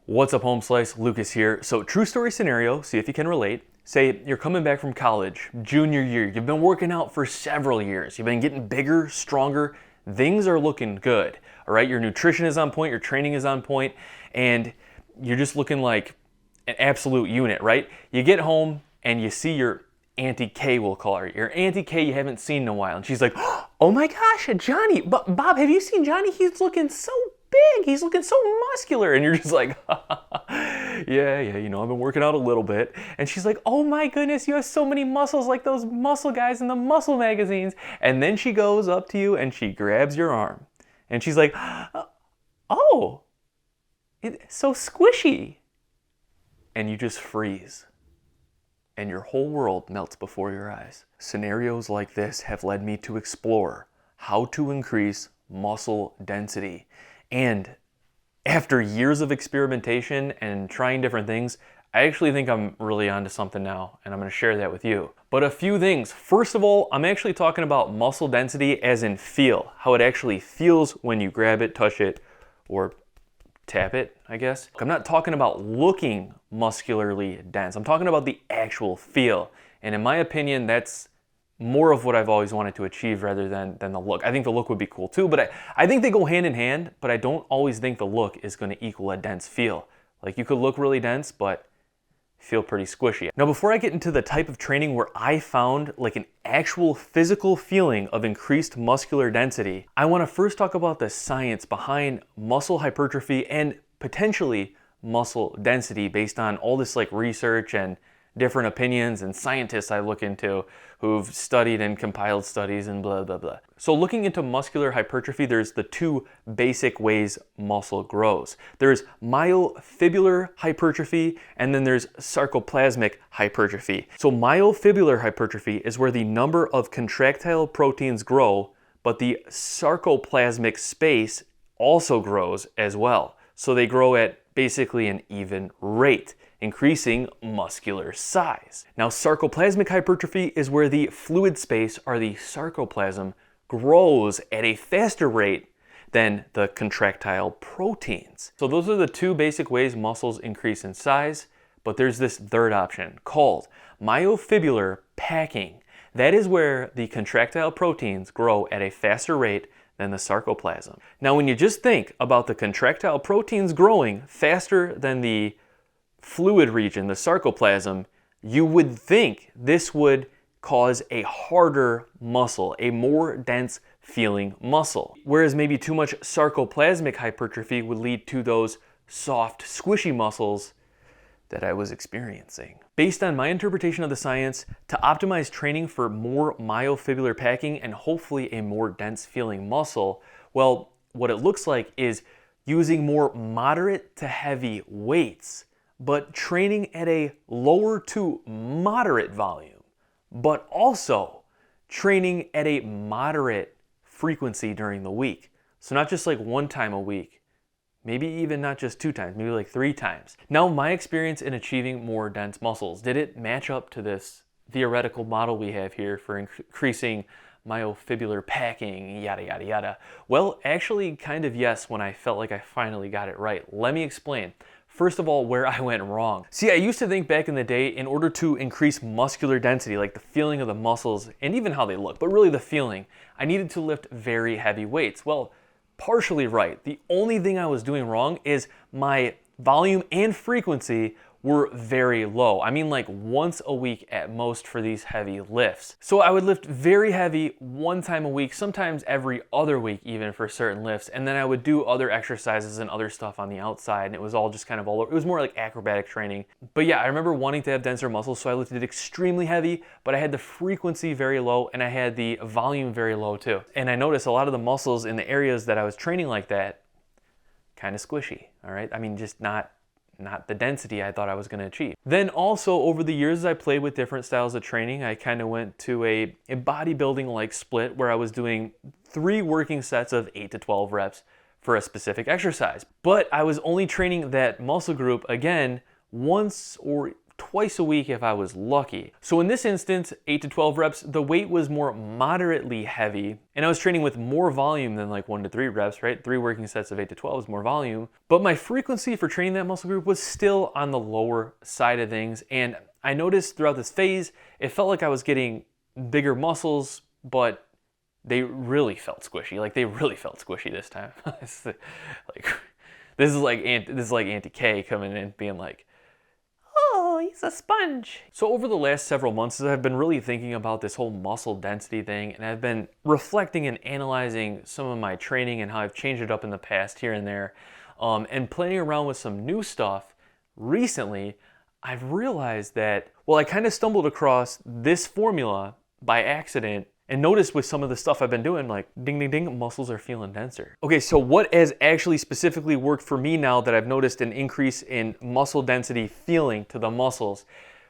What's up, Home Slice? Lucas here. So, true story scenario, see if you can relate. Say you're coming back from college, junior year, you've been working out for several years, you've been getting bigger, stronger, things are looking good, all right? Your nutrition is on point, your training is on point, and you're just looking like an absolute unit, right? You get home and you see your Auntie K, we'll call her, your Auntie K you haven't seen in a while, and she's like, oh my gosh, Johnny, Bob, have you seen Johnny? He's looking so big, he's looking so muscular, and you're just like, yeah, I've been working out a little bit. And she's like, oh my goodness, you have so many muscles like those muscle guys in the muscle magazines. And then she goes up to you and she grabs your arm. And she's like, oh, it's so squishy. And you just freeze. And your whole world melts before your eyes. Scenarios like this have led me to explore how to increase muscle density. And after years of experimentation and trying different things, I actually think I'm really onto something now, and I'm going to share that with you. But a few things. First of all, I'm actually talking about muscle density as in feel, how it actually feels when you grab it, touch it, or tap it, I guess. I'm not talking about looking muscularly dense. I'm talking about the actual feel. And in my opinion, that's more of what I've always wanted to achieve rather than the look. I think the look would be cool too, but I think they go hand in hand, but I don't always think the look is going to equal a dense feel. Like, you could look really dense, but feel pretty squishy. Now, before I get into the type of training where I found like an actual physical feeling of increased muscular density, I want to first talk about the science behind muscle hypertrophy and potentially muscle density based on all this like research and different opinions and scientists I look into who've studied and compiled studies and blah, blah, blah. So looking into muscular hypertrophy, there's the two basic ways muscle grows. There's myofibrillar hypertrophy, and then there's sarcoplasmic hypertrophy. So myofibrillar hypertrophy is where the number of contractile proteins grow, but the sarcoplasmic space also grows as well. So they grow at basically an even rate, increasing muscular size. Now, sarcoplasmic hypertrophy is where the fluid space, or the sarcoplasm, grows at a faster rate than the contractile proteins. So those are the two basic ways muscles increase in size, but there's this third option called myofibrillar packing. That is where the contractile proteins grow at a faster rate than the sarcoplasm. Now, when you just think about the contractile proteins growing faster than the fluid region, the sarcoplasm, you would think this would cause a harder muscle, a more dense feeling muscle. Whereas maybe too much sarcoplasmic hypertrophy would lead to those soft, squishy muscles that I was experiencing. Based on my interpretation of the science, to optimize training for more myofibrillar packing and hopefully a more dense feeling muscle, well, what it looks like is using more moderate to heavy weights, but training at a lower to moderate volume, but also training at a moderate frequency during the week. So not just like one time a week, maybe even not just 2 times, maybe like 3 times. Now, my experience in achieving more dense muscles, did it match up to this theoretical model we have here for increasing myofibrillar packing, yada, yada, yada? Well, actually, kind of yes, when I felt like I finally got it right. Let me explain. First of all, where I went wrong. See, I used to think back in the day, in order to increase muscular density, like the feeling of the muscles and even how they look, but really the feeling, I needed to lift very heavy weights. Well, partially right. The only thing I was doing wrong is my volume and frequency were very low. I mean, like once a week at most for these heavy lifts. So I would lift very heavy one time a week, sometimes every other week even for certain lifts, and then I would do other exercises and other stuff on the outside, and it was all just kind of all over. It was more like acrobatic training. But yeah, I remember wanting to have denser muscles, so I lifted extremely heavy, but I had the frequency very low and I had the volume very low too. And I noticed a lot of the muscles in the areas that I was training like that, kind of squishy, all right? I mean, just not the density I thought I was going to achieve. Then also, over the years as I played with different styles of training, I kind of went to a bodybuilding-like split where I was doing 3 working sets of 8 to 12 reps for a specific exercise. But I was only training that muscle group, again, once or twice a week if I was lucky. So in this instance, 8 to 12 reps, the weight was more moderately heavy, and I was training with more volume than like 1 to 3 reps, right? 3 working sets of 8 to 12 is more volume, but my frequency for training that muscle group was still on the lower side of things. And I noticed throughout this phase, it felt like I was getting bigger muscles, but they really felt squishy. Like they really felt squishy this time. This is like Auntie K coming in being like, oh, he's a sponge. So over the last several months, I've been really thinking about this whole muscle density thing, and I've been reflecting and analyzing some of my training and how I've changed it up in the past here and there, and playing around with some new stuff. Recently, I've realized that, well, I kind of stumbled across this formula by accident and noticed with some of the stuff I've been doing, like ding, ding, ding, muscles are feeling denser. Okay, so what has actually specifically worked for me now that I've noticed an increase in muscle density feeling to the muscles?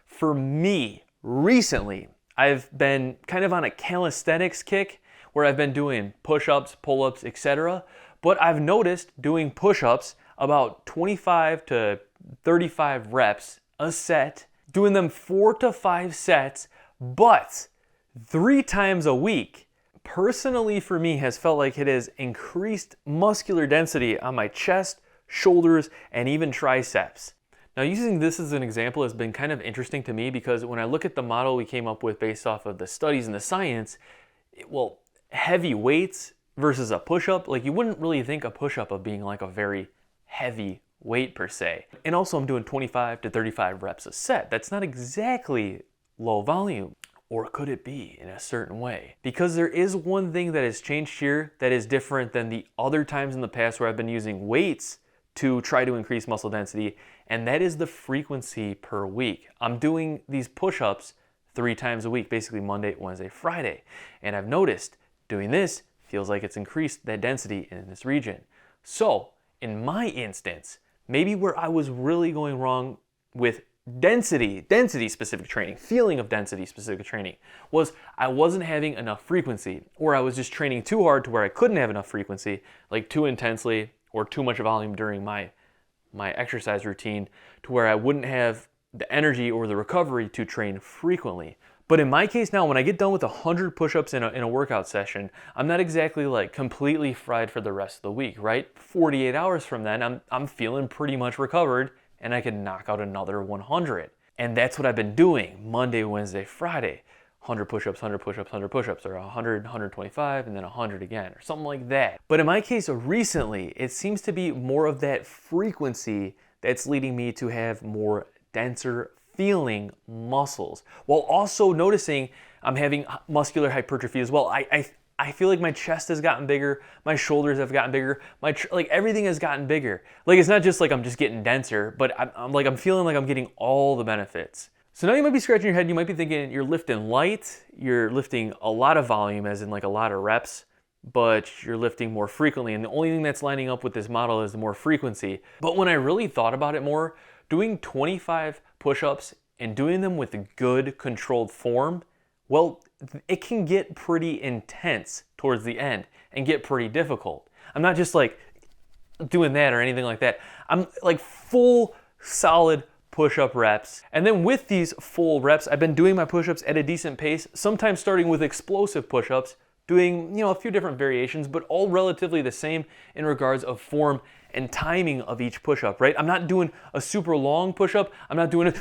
For me, recently, I've been kind of on a calisthenics kick where I've been doing push-ups, pull-ups, etc. But I've noticed doing push-ups about 25 to 35 reps a set, doing them 4 to 5 sets, but 3 times a week, personally for me has felt like it has increased muscular density on my chest, shoulders, and even triceps. Now, using this as an example has been kind of interesting to me because when I look at the model we came up with based off of the studies and the science, well, heavy weights versus a push-up, like you wouldn't really think a push-up of being like a very heavy weight per se. And also I'm doing 25 to 35 reps a set. That's not exactly low volume. Or could it be in a certain way? Because there is one thing that has changed here that is different than the other times in the past where I've been using weights to try to increase muscle density, and that is the frequency per week. I'm doing these push-ups 3 times a week, basically Monday, Wednesday, Friday. And I've noticed doing this feels like it's increased that density in this region. So in my instance, maybe where I was really going wrong with density specific training, feeling of density specific training, was I wasn't having enough frequency, or I was just training too hard to where I couldn't have enough frequency, like too intensely or too much volume during my exercise routine to where I wouldn't have the energy or the recovery to train frequently. But in my case now, when I get done with 100 push-ups in a workout session, I'm not exactly like completely fried for the rest of the week, right? 48 hours from then, I'm feeling pretty much recovered, and I can knock out another 100. And that's what I've been doing Monday, Wednesday, Friday. 100 push-ups, 100 push-ups, 100 push-ups, or 100, 125, and then 100 again, or something like that. But in my case, recently, it seems to be more of that frequency that's leading me to have more denser feeling muscles, while also noticing I'm having muscular hypertrophy as well. I feel like my chest has gotten bigger, my shoulders have gotten bigger, like everything has gotten bigger. Like it's not just like I'm just getting denser, but I'm feeling like I'm getting all the benefits. So now you might be scratching your head, you might be thinking you're lifting light, you're lifting a lot of volume as in like a lot of reps, but you're lifting more frequently, and the only thing that's lining up with this model is the more frequency. But when I really thought about it more, doing 25 push-ups and doing them with a good controlled form, well, it can get pretty intense towards the end and get pretty difficult. I'm not just like doing that or anything like that. I'm like full solid push-up reps. And then with these full reps, I've been doing my push-ups at a decent pace, sometimes starting with explosive push-ups, doing, a few different variations, but all relatively the same in regards of form and timing of each push-up, right? I'm not doing a super long push-up. I'm not doing a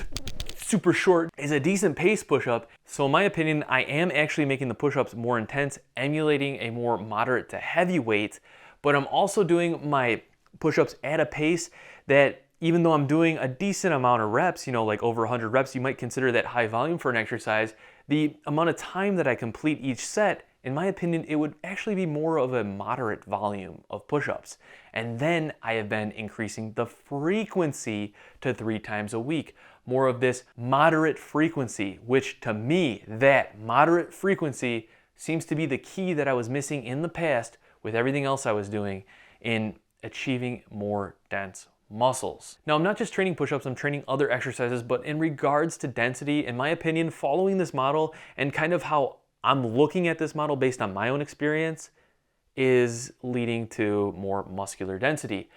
super short. It's a decent pace push-up. So in my opinion, I am actually making the push-ups more intense, emulating a more moderate to heavy weight, but I'm also doing my push-ups at a pace that, even though I'm doing a decent amount of reps, like over 100 reps, you might consider that high volume for an exercise, the amount of time that I complete each set, in my opinion, it would actually be more of a moderate volume of push-ups. And then I have been increasing the frequency to 3 times a week. More of this moderate frequency, which to me, that moderate frequency seems to be the key that I was missing in the past with everything else I was doing in achieving more dense muscles. Now, I'm not just training push-ups, I'm training other exercises, but in regards to density, in my opinion, following this model and kind of how I'm looking at this model based on my own experience is leading to more muscular density.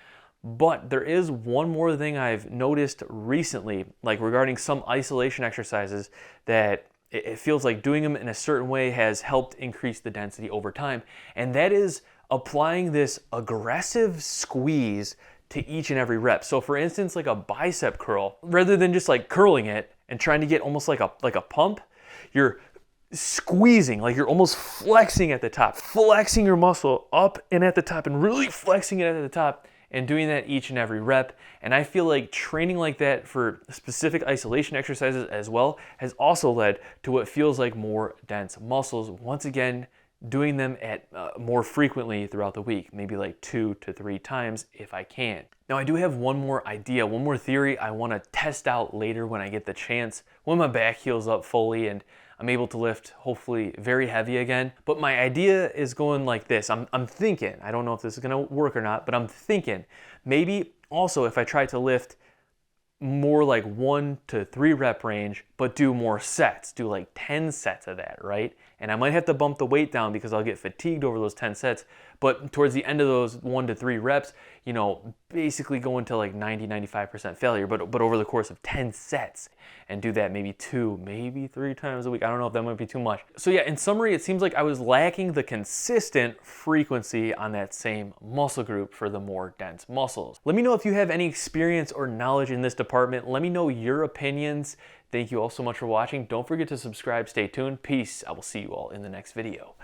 But there is one more thing I've noticed recently, like regarding some isolation exercises, that it feels like doing them in a certain way has helped increase the density over time. And that is applying this aggressive squeeze to each and every rep. So for instance, like a bicep curl, rather than just like curling it and trying to get almost like a pump, you're squeezing, like you're almost flexing at the top, flexing your muscle up and at the top and really flexing it at the top, and doing that each and every rep. And I feel like training like that for specific isolation exercises as well has also led to what feels like more dense muscles. Once again, doing them at more frequently throughout the week, maybe like 2 to 3 times if I can. Now I do have one more idea, one more theory I want to test out later when I get the chance, when my back heals up fully and I'm able to lift hopefully very heavy again. But my idea is going like this. I'm thinking, I don't know if this is gonna work or not, but I'm thinking maybe also if I try to lift more like 1 to 3 rep range, but do more sets, do like 10 sets of that, right? And I might have to bump the weight down because I'll get fatigued over those 10 sets. But towards the end of those 1 to 3 reps, you know, basically go into like 90-95% failure, but over the course of 10 sets, and do that maybe 2, maybe 3 times a week. I don't know if that might be too much. So yeah, in summary, it seems like I was lacking the consistent frequency on that same muscle group for the more dense muscles. Let me know if you have any experience or knowledge in this department. Let me know your opinions. Thank you all so much for watching. Don't forget to subscribe. Stay tuned. Peace. I will see you all in the next video.